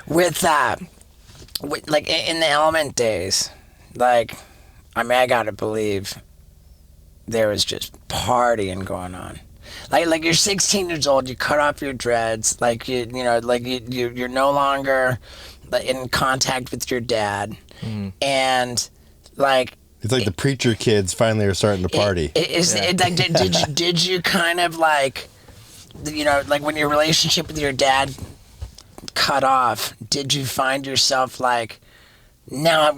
With like in the Element days, like, I mean, I gotta believe there was just partying going on. Like you're 16 years old, you cut off your dreads, like you're no longer in contact with your dad, and like it's like the preacher kids finally are starting to party. Like, did you kind of like, like when your relationship with your dad cut off, did you find yourself like, now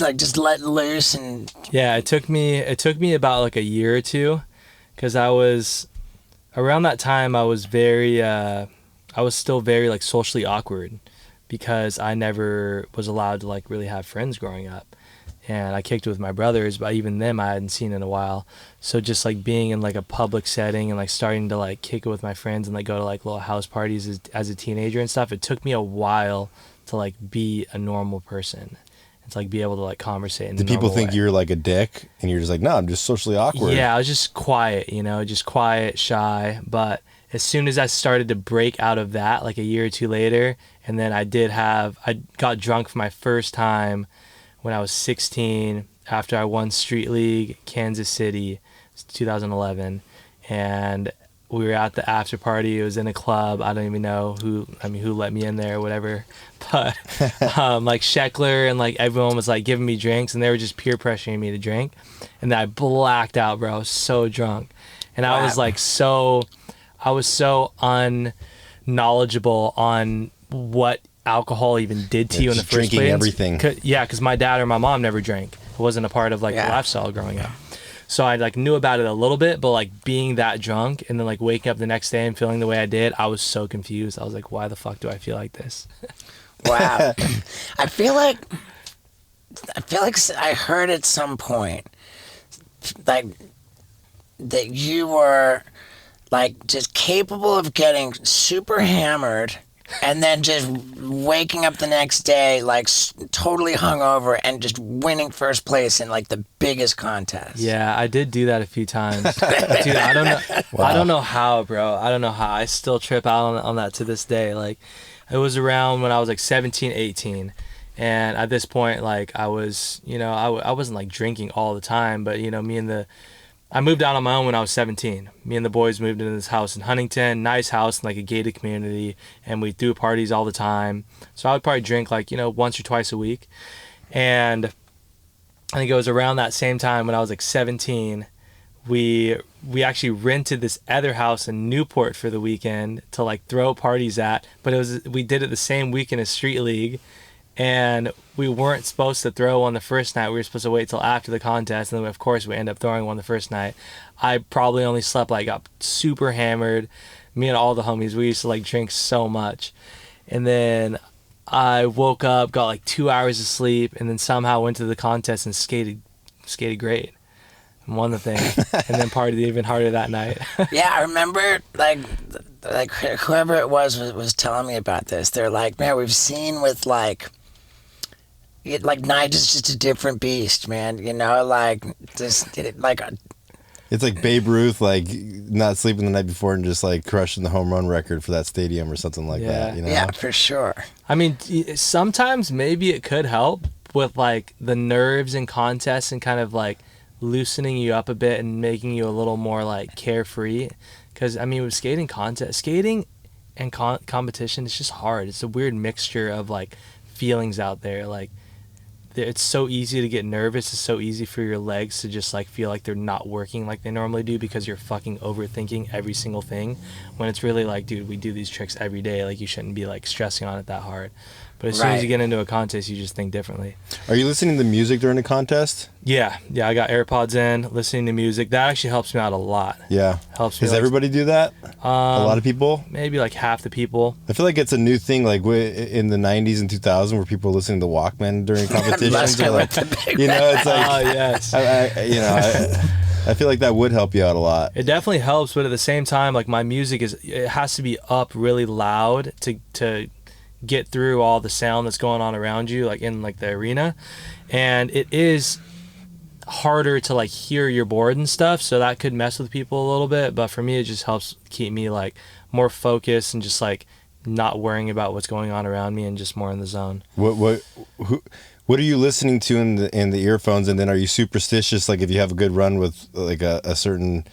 like just let loose? And yeah, it took me about like a year or two, because I was around that time I was still very like socially awkward, because I never was allowed to like really have friends growing up, and I kicked it with my brothers, but even them I hadn't seen in a while. So just like being in like a public setting and like starting to like kick it with my friends and like go to like little house parties as a teenager and stuff, it took me a while to like be a normal person. It's like be able to like conversate in Did people think you were like a dick and you're just like, no, I'm just socially awkward? Yeah, I was just quiet, just quiet, shy. But as soon as I started to break out of that, like a year or two later, and then I got drunk for my first time when I was 16 after I won Street League Kansas City, 2011, and we were at the after party. It was in a club. I don't even know who let me in there or whatever. But like Sheckler and like everyone was like giving me drinks, and they were just peer pressuring me to drink. And then I blacked out, bro. I was so drunk. And wow. I was so unknowledgeable on what alcohol even did to you in the first place. Drinking everything. Yeah, because my dad or my mom never drank. It wasn't a part of like the lifestyle growing up. So I like knew about it a little bit, but like being that drunk and then like waking up the next day and feeling the way I did, I was so confused. I was like, why the fuck do I feel like this? Wow. I feel like I heard at some point like that you were like just capable of getting super hammered and then just waking up the next day like totally hungover and just winning first place in like the biggest contest. Yeah, I did do that a few times. Dude, I don't know. Wow. I don't know how, bro. I don't know how. I still trip out on that to this day. Like, it was around when I was like 17, 18. And at this point, like, I was, I wasn't like drinking all the time, but, I moved out on my own when I was 17. Me and the boys moved into this house in Huntington, nice house in like a gated community, and we threw parties all the time. So I would probably drink like, once or twice a week. And I think it was around that same time when I was like 17, we actually rented this other house in Newport for the weekend to like throw parties at, but we did it the same weekend as Street League. And we weren't supposed to throw one the first night. We were supposed to wait till after the contest. And then, of course, we ended up throwing one the first night. I probably only slept, like, got super hammered. Me and all the homies, we used to, like, drink so much. And then I woke up, got, like, 2 hours of sleep, and then somehow went to the contest and skated great. And won the thing. And then partied even harder that night. Yeah, I remember, like whoever it was telling me about this. They're like, man, we've seen with, like Nyjah's just a different beast, man. Like just like. It's like Babe Ruth, like not sleeping the night before and just like crushing the home run record for that stadium or something like that. Yeah, for sure. I mean, sometimes maybe it could help with like the nerves in contests and kind of like loosening you up a bit and making you a little more like carefree. Because I mean, with skating and competition, it's just hard. It's a weird mixture of like feelings out there. Like, it's so easy to get nervous. It's so easy for your legs to just like feel like they're not working like they normally do because you're fucking overthinking every single thing, when it's really like, dude, we do these tricks every day. Like, you shouldn't be like stressing on it that hard. But as soon as you get into a contest, you just think differently. Are you listening to music during the contest? Yeah, I got AirPods in, listening to music. That actually helps me out a lot. Yeah. Helps me. Does everybody do that? A lot of people? Maybe like half the people. I feel like it's a new thing, like in the 90s and 2000s, where people were listening to Walkman during competitions. It's like, oh, yes. I feel like that would help you out a lot. It definitely helps, but at the same time, like, my music it has to be up really loud to get through all the sound that's going on around you, like in like the arena. And it is harder to like hear your board and stuff, so that could mess with people a little bit. But for me, it just helps keep me like more focused and just like not worrying about what's going on around me and just more in the zone. What are you listening to in the earphones? And then are you superstitious? Like if you have a good run with like a certain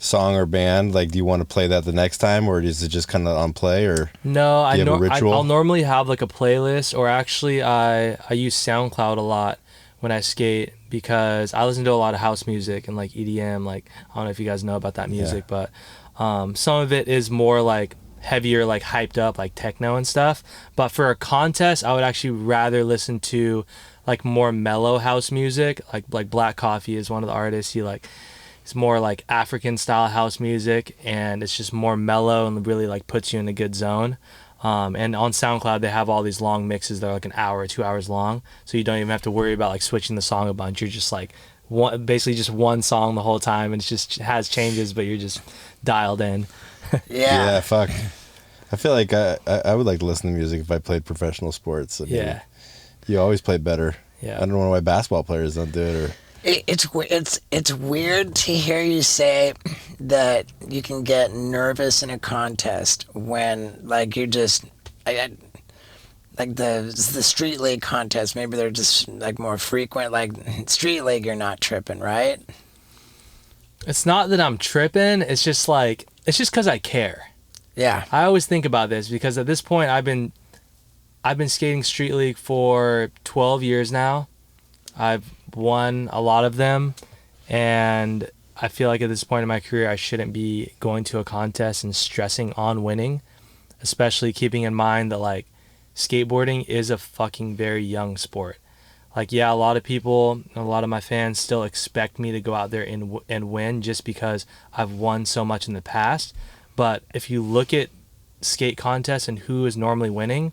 song or band, like do you want to play that the next time, or is it just kind of on play? Or no, I'll normally have like a playlist, or actually I use SoundCloud a lot when I skate, because I listen to a lot of house music and like EDM. Like I don't know if you guys know about that music, but some of it is more like heavier, like hyped up, like techno and stuff. But for a contest, I would actually rather listen to like more mellow house music. Like Black Coffee is one of the artists. It's more like African style house music, and it's just more mellow and really like puts you in a good zone. And on SoundCloud they have all these long mixes that are like an hour or 2 hours long, so you don't even have to worry about like switching the song a bunch. You're just like basically just one song the whole time, and it has changes, but you're just dialed in. Yeah, fuck. I feel like I would like to listen to music if I played professional sports. I mean, you always play better. I don't know why basketball players don't do it. Or it's weird to hear you say that you can get nervous in a contest when like you're just like the street league contest. Maybe they're just like more frequent. Like street league, you're not tripping, right? It's not that I'm tripping. It's just because I care. Yeah. I always think about this because at this point I've been skating street league for 12 years now. I've won a lot of them, and I feel like at this point in my career I shouldn't be going to a contest and stressing on winning, especially keeping in mind that like skateboarding is a fucking very young sport. Like, yeah, a lot of people, a lot of my fans still expect me to go out there and win just because I've won so much in the past. But if you look at skate contests and who is normally winning,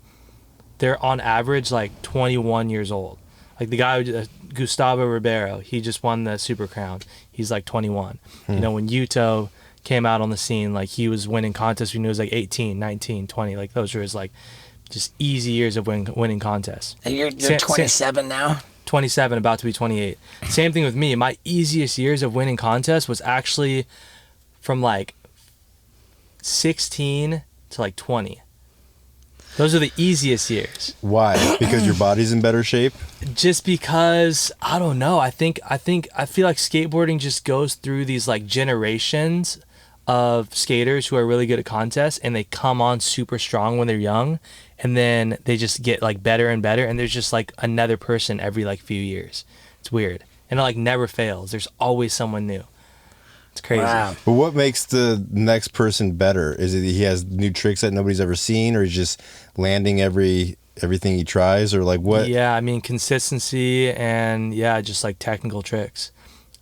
they're on average like 21 years old. Like the guy, Gustavo Ribeiro, he just won the Super Crown. He's like 21. You know, when Yuto came out on the scene, like he was winning contests when he was like 18, 19, 20. Like those were his like just easy years of winning contests. And you're 27 now? 27, about to be 28. Same thing with me. My easiest years of winning contests was actually from like 16 to like 20. Those are the easiest years. why? Because your body's in better shape? Just because, I don't know. I feel like skateboarding just goes through these like generations of skaters who are really good at contests, and they come on super strong when they're young, and then they just get like better and better, and there's just like another person every like few years. It's weird. And it like never fails. There's always someone new. It's crazy. Wow. But what makes the next person better? Is it he has new tricks that nobody's ever seen, or he's just landing everything he tries, or like what? Yeah, I mean consistency and just like technical tricks.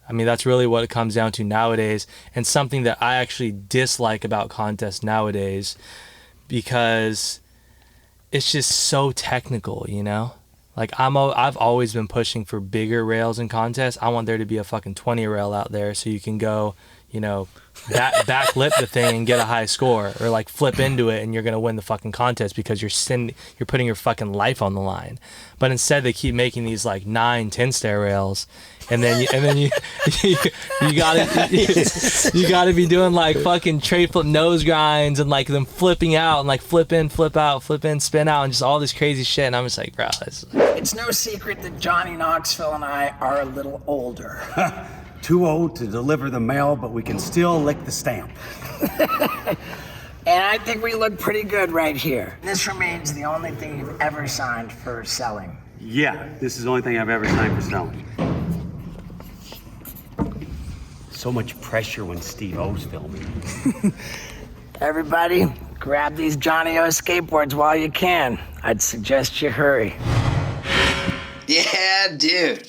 I mean that's really what it comes down to nowadays, and something that I actually dislike about contests nowadays, because it's just so technical, you know? Like I've always been pushing for bigger rails in contests. I want there to be a fucking 20 rail out there so you can go, you know, back lip the thing and get a high score, or like flip into it and you're gonna win the fucking contest because you're putting your fucking life on the line. But instead they keep making these like 9-10 stair rails, and then you gotta be doing like fucking tray flip nose grinds and like them flipping out and like flip in, flip out, flip in, spin out, and just all this crazy shit. And I'm just like, bro, It's no secret that Johnny Knoxville and I are a little older. Too old to deliver the mail, but we can still lick the stamp. And I think we look pretty good right here. This remains the only thing you've ever signed for selling. Yeah, this is the only thing I've ever signed for selling. So much pressure when Steve O's filming. Everybody, grab these Johnny O skateboards while you can. I'd suggest you hurry. Yeah, dude.